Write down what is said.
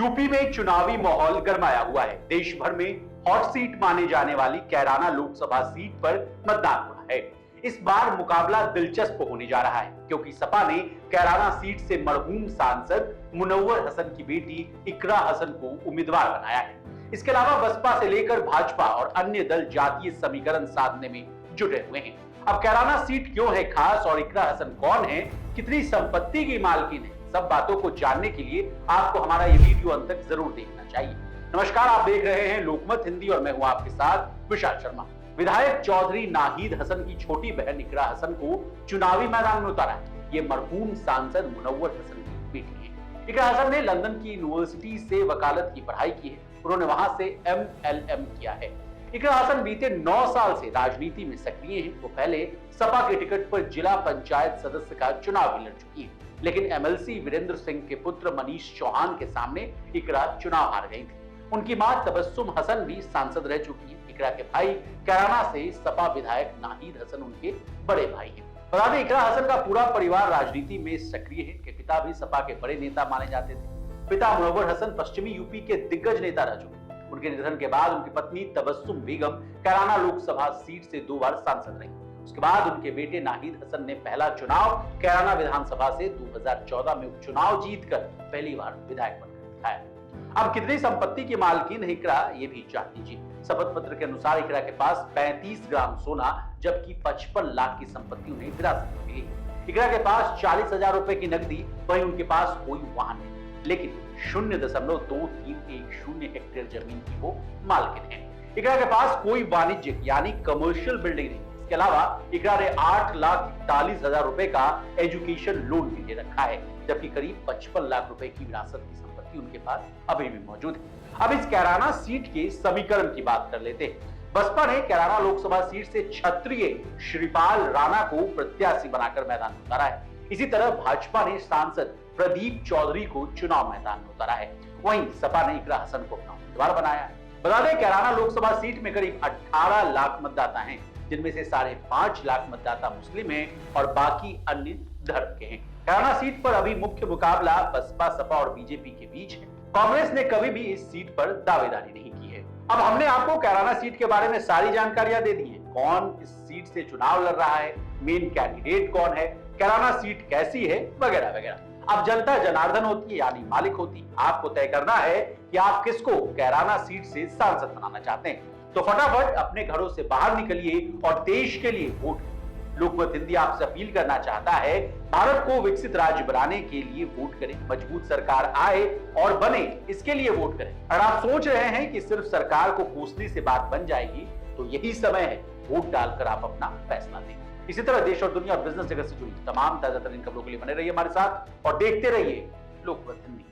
UP में चुनावी माहौल गरमाया हुआ है। देश भर में हॉट सीट माने जाने वाली कैराना लोकसभा सीट पर मतदान हो रहा है। इस बार मुकाबला दिलचस्प होने जा रहा है क्योंकि सपा ने कैराना सीट से मरहूम सांसद मुनव्वर हसन की बेटी इकरा हसन को उम्मीदवार बनाया है। इसके अलावा बसपा से लेकर भाजपा और अन्य दल जातीय समीकरण साधने में जुटे हुए हैं। अब कैराना सीट क्यों है खास और इकरा हसन कौन है, कितनी संपत्ति की मालकिन है, सब बातों को जानने के लिए आपको हमारा ये वीडियो अंत तक जरूर देखना चाहिए। नमस्कार, आप देख रहे हैं लोकमत हिंदी और मैं हूं आपके साथ विशाल शर्मा। विधायक चौधरी नाहिद हसन की छोटी बहन इकरा हसन को चुनावी मैदान में उतारा है। ये मरहूम सांसद मुनव्वर हसन की बेटी है। इकरा हसन ने लंदन की यूनिवर्सिटी से वकालत की पढ़ाई की है। उन्होंने वहां से MLM किया है। इकरा हसन बीते 9 साल से राजनीति में सक्रिय हैं। वो पहले सपा के टिकट पर जिला पंचायत सदस्य का चुनाव भी लड़ चुकी है, लेकिन MLC वीरेंद्र सिंह के पुत्र मनीष चौहान के सामने इकरा चुनाव हार गई थी। उनकी मां तबस्सुम हसन भी सांसद रह चुकी है। इकरा के भाई कैराना से सपा विधायक नाहिद हसन उनके बड़े भाई हैं। बता दें, इकरा हसन का पूरा परिवार राजनीति में सक्रिय है। के पिता भी सपा के बड़े नेता माने जाते थे। पिता मुनव्वर हसन पश्चिमी यूपी के दिग्गज नेता रह चुके। उनके निधन के बाद उनकी पत्नी तबस्सुम बेगम कैराना लोकसभा सीट से 2 बार सांसद रही। उसके बाद उनके बेटे नाहिद हसन ने पहला चुनाव कैराना विधानसभा से 2014 में उपचुनाव जीतकर पहली बार विधायक बनकर दिखाया। अब कितनी संपत्ति की मालकिन है इकरा, ये भी जान लीजिए। शपथ पत्र के अनुसार इकरा के पास 35 ग्राम सोना जबकि 55 लाख की संपत्ति उन्हें विरासत में मिली। इकरा के पास 40,000 रुपए की नकदी, वहीं उनके पास कोई वाहन नहीं, लेकिन 0.2310 हेक्टेयर जमीन की वो मालकिन है। इकरा के पास कोई वाणिज्यिक यानी कमर्शियल बिल्डिंग नहीं। इसके अलावा इकरा ने 8,41,000 रुपए का एजुकेशन लोन भी ले रखा है, जबकि करीब 55 लाख रुपए की विरासत की संपत्ति उनके पास अभी भी मौजूद है। अब इस कैराना सीट के समीकरण की बात कर लेते हैं। बसपा ने कैराना लोकसभा सीट से क्षत्रिय श्रीपाल राणा को प्रत्याशी बनाकर मैदान में उतारा है। इसी तरह भाजपा ने सांसद प्रदीप चौधरी को चुनाव मैदान में उतारा है। वहीं सपा ने इकरा हसन को अपना उम्मीदवार बनाया है। बता दें, कैराना लोकसभा सीट में करीब 18 लाख मतदाता हैं, जिनमें से 5.5 लाख मतदाता मुस्लिम हैं और बाकी अन्य धर्म के हैं। कैराना सीट पर अभी मुख्य मुकाबला बसपा, सपा और बीजेपी के बीच है। कांग्रेस ने कभी भी इस सीट पर दावेदारी नहीं की है। अब हमने आपको कैराना सीट के बारे में सारी जानकारियां दे दी है। कौन इस सीट से चुनाव लड़ रहा है, मेन कैंडिडेट कौन है, कैराना सीट कैसी है, वगैरह वगैरह। अब जनता जनार्दन होती है यानी मालिक होती है। आपको तय करना है कि आप किसको कैराना सीट से सांसद बनाना चाहते हैं। तो फटाफट अपने घरों से बाहर निकलिए और देश के लिए वोट करें। लोकमत हिंदी आपसे अपील करना चाहता है, भारत को विकसित राज्य बनाने के लिए वोट करें। मजबूत सरकार आए और बने, इसके लिए वोट करें। अगर आप सोच रहे हैं कि सिर्फ सरकार को कोसने से बात बन जाएगी, तो यही समय है, वोट डालकर आप अपना फैसला दें। इसी तरह देश और दुनिया और बिजनेस जगत से जुड़ी तमाम ताजा तरीन खबरों के लिए बने रहिए हमारे साथ और देखते रहिए लोकमत हिंदी।